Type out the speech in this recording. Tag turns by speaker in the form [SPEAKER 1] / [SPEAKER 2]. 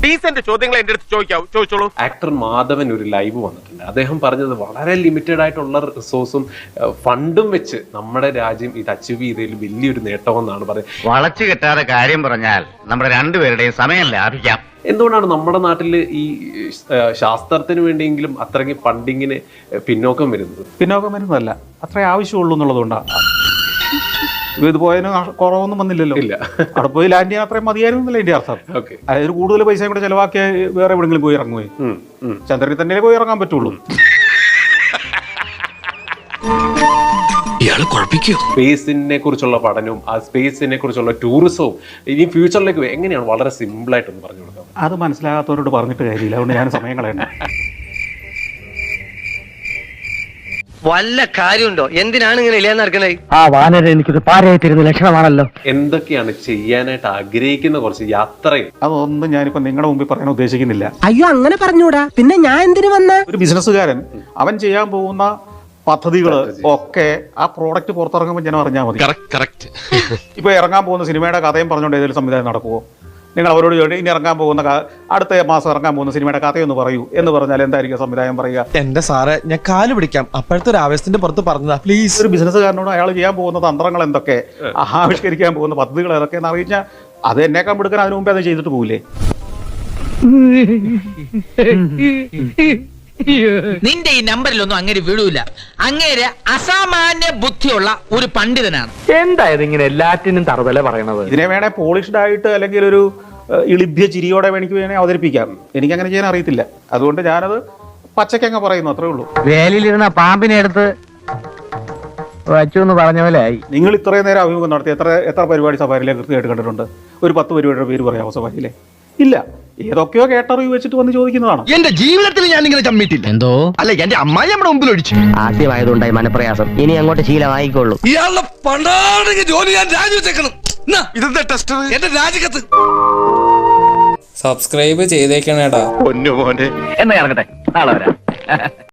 [SPEAKER 1] Decent ചോദ്യങ്ങൾ എന്റെ അടുത്ത് ചോദിച്ചോളൂ.
[SPEAKER 2] ആക്ടർ മാധവൻ ഒരു ലൈവ് വന്നിട്ടുണ്ട്. അദ്ദേഹം പറഞ്ഞത് വളരെ ലിമിറ്റഡ് ആയിട്ടുള്ള റിസോഴ്സും ഫണ്ടും വെച്ച് നമ്മുടെ രാജ്യം ഇത് അച്ചീവ് ചെയ്തതിൽ വലിയൊരു നേട്ടമെന്നാണ് പറയുന്നത്.
[SPEAKER 3] വളച്ചു കെട്ടാതെ കാര്യം പറഞ്ഞാൽ നമ്മുടെ രണ്ടുപേരുടെയും സമയം ലാഭിക്കാം.
[SPEAKER 2] എന്തുകൊണ്ടാണ് നമ്മുടെ നാട്ടിൽ ഈ ശാസ്ത്രത്തിന് വേണ്ടിയെങ്കിലും അത്രയ്ക്ക് ഫണ്ടിങ്ങിന് പിന്നോക്കം വരുന്നതല്ല,
[SPEAKER 4] അത്രേ ആവശ്യമുള്ളൂ എന്നുള്ളതുകൊണ്ടാണ്. ഇത് പോയതിന് കുറവൊന്നും വന്നില്ലല്ലോ.
[SPEAKER 2] ഇല്ല,
[SPEAKER 4] അവിടെ പോയി ലാൻഡ് ചെയ്യാൻ അത്രയും മതിയായിരുന്നില്ല എന്റെ അർത്ഥം. അതായത് കൂടുതൽ പൈസ കൂടെ ചെലവാക്കിയ വേറെ എവിടെയെങ്കിലും പോയി ഇറങ്ങുകയും ചന്ദ്രനിൽ തന്നെ പോയി ഇറങ്ങാൻ പറ്റുള്ളൂ. സ്പേസിനെ കുറിച്ചുള്ള പഠനവും ആ സ്പേസിനെ കുറിച്ചുള്ള ടൂറിസവും ഇനി ഫ്യൂച്ചറിലേക്ക് എങ്ങനെയാണ് വളരെ സിമ്പിൾ ആയിട്ടൊന്ന് പറഞ്ഞു കൊടുക്കാം. അത് മനസ്സിലാകാത്തവരോട് പറഞ്ഞിട്ട് കാര്യമില്ല, അതുകൊണ്ട് ഞാൻ സമയം കളയണ്ട.
[SPEAKER 5] വല്ല കാര്യമുണ്ടോ? എന്തിനാണ് ഇങ്ങനെ ഇല്ലാന്ന് നടക്കണേ?
[SPEAKER 6] ആ വാനര എനിക്കൊരു പാരയായിട്ടിരുന്ന ലക്ഷണമാണല്ലോ.
[SPEAKER 2] എന്തൊക്കെയാണ് ചെയ്യാനായിട്ട് ആഗ്രഹിക്കുന്ന കുറച്ച് യാത്രയും
[SPEAKER 4] അതൊന്നും ഞാനിപ്പോ നിങ്ങളുടെ മുമ്പിൽ പറയാൻ ഉദ്ദേശിക്കുന്നില്ല.
[SPEAKER 6] അയ്യോ അങ്ങനെ പറഞ്ഞൂടാ, പിന്നെ ഞാൻ എന്തിനു വന്ന?
[SPEAKER 4] ഒരു ബിസിനസ്സുകാരൻ അവൻ ചെയ്യാൻ പോകുന്ന പദ്ധതികള് ഒക്കെ ആ പ്രോഡക്റ്റ് പുറത്തിറങ്ങുമ്പോൾ ഞാൻ അറിഞ്ഞാൽ മതി. ഇപ്പൊ ഇറങ്ങാൻ പോകുന്ന സിനിമയുടെ കഥയും പറഞ്ഞുകൊണ്ട് ഏതെങ്കിലും സംവിധാനം നടക്കുമോ? നിങ്ങൾ അവരോട് ചോദിച്ചു ഇനി ഇറങ്ങാൻ പോകുന്ന അടുത്ത മാസം ഇറങ്ങാൻ പോകുന്ന സിനിമയുടെ കഥയൊന്ന് പറയൂ എന്ന് പറഞ്ഞാൽ എന്തായിരിക്കും സംവിധാനം പറയുക?
[SPEAKER 7] എന്റെ സാറെ ഞാൻ കാല് പിടിക്കാം, അപ്പോഴത്തെ ഒരു ആവേശത്തിന്റെ പുറത്ത് പറഞ്ഞതാ, പ്ലീസ്.
[SPEAKER 4] ഒരു ബിസിനസ്സുകാരനോട് അയാൾ ചെയ്യാൻ പോകുന്ന തന്ത്രങ്ങൾ എന്തൊക്കെ, ആവിഷ്കരിക്കാൻ പോകുന്ന പദ്ധതികൾ ഏതൊക്കെ എന്ന് അറിയിച്ചാൽ അത് എന്നേക്കാൻ എടുക്കാൻ അതിനു മുമ്പേ അത് ചെയ്തിട്ട് പോകില്ലേ?
[SPEAKER 8] നിന്റെ ഈ നമ്പറിലൊന്നും അങ്ങനെ വീഴൂല. അങ്ങേര് അസാമാന്യ ബുദ്ധിയുള്ള ഒരു പണ്ഡിതനാണ്.
[SPEAKER 6] എന്തായത് ഇങ്ങനെ എല്ലാറ്റിനും തറുതല പറയണത്?
[SPEAKER 4] ഇതിനെ വേണേ പോളിഷ്ഡ് ആയിട്ട് അല്ലെങ്കിൽ ഒരു ഇളിഭ്യ ചിരിയോടെ എനിക്ക് വേണേ അവതരിപ്പിക്കാം. എനിക്കങ്ങനെ ചെയ്യാൻ അറിയത്തില്ല, അതുകൊണ്ട് ഞാനത് പച്ചക്കങ്ങ് പറയുന്നു, അത്രേ ഉള്ളൂ.
[SPEAKER 6] വേലിയിലിരുന്ന പാമ്പിനെ എടുത്ത് വച്ചു എന്ന് പറഞ്ഞ പോലെ ആയി.
[SPEAKER 4] നിങ്ങൾ ഇത്രയും നേരം അഭിമുഖം നടത്തി എത്ര പരിപാടി സഫാരിയിലെ കൃത്യമായിട്ട് കണ്ടിട്ടുണ്ട്? ഒരു 10 പരിപാടിയുടെ പേര് പറയാമോ സഫാരിയിലെ? ഇല്ല, ഏതൊക്കെയോ കേട്ടറിവ് വെച്ചിട്ട് വന്ന് ചോദിക്കുന്നതാണ്.
[SPEAKER 7] എന്റെ ജീവിതത്തിൽ ഞാൻ ഇങ്ങനെ ചമ്മിട്ടില്ല.
[SPEAKER 6] എന്തോ
[SPEAKER 7] അല്ല, എന്റെ അമ്മായി നമ്മുടെ മുമ്പിൽ ഒഴിച്ചു.
[SPEAKER 6] ആദ്യമായതുണ്ടായി മനപ്രയാസം, ഇനി അങ്ങോട്ട് ശീലമായിക്കോളൂ.
[SPEAKER 7] ഇയാളുടെ പണ്ടാണെങ്കിൽ ജോലി ഞാൻ രാജിവെച്ചേക്കണം. ഇതെന്താ ടെസ്റ്റ്? എന്റെ രാജിക്കത്ത്
[SPEAKER 9] സബ്സ്ക്രൈബ് ചെയ്തേക്കണേടാ.
[SPEAKER 3] പൊന്നു മോനെ
[SPEAKER 6] എന്നാ ഇറങ്ങട്ടെ, നാളെ വരാം.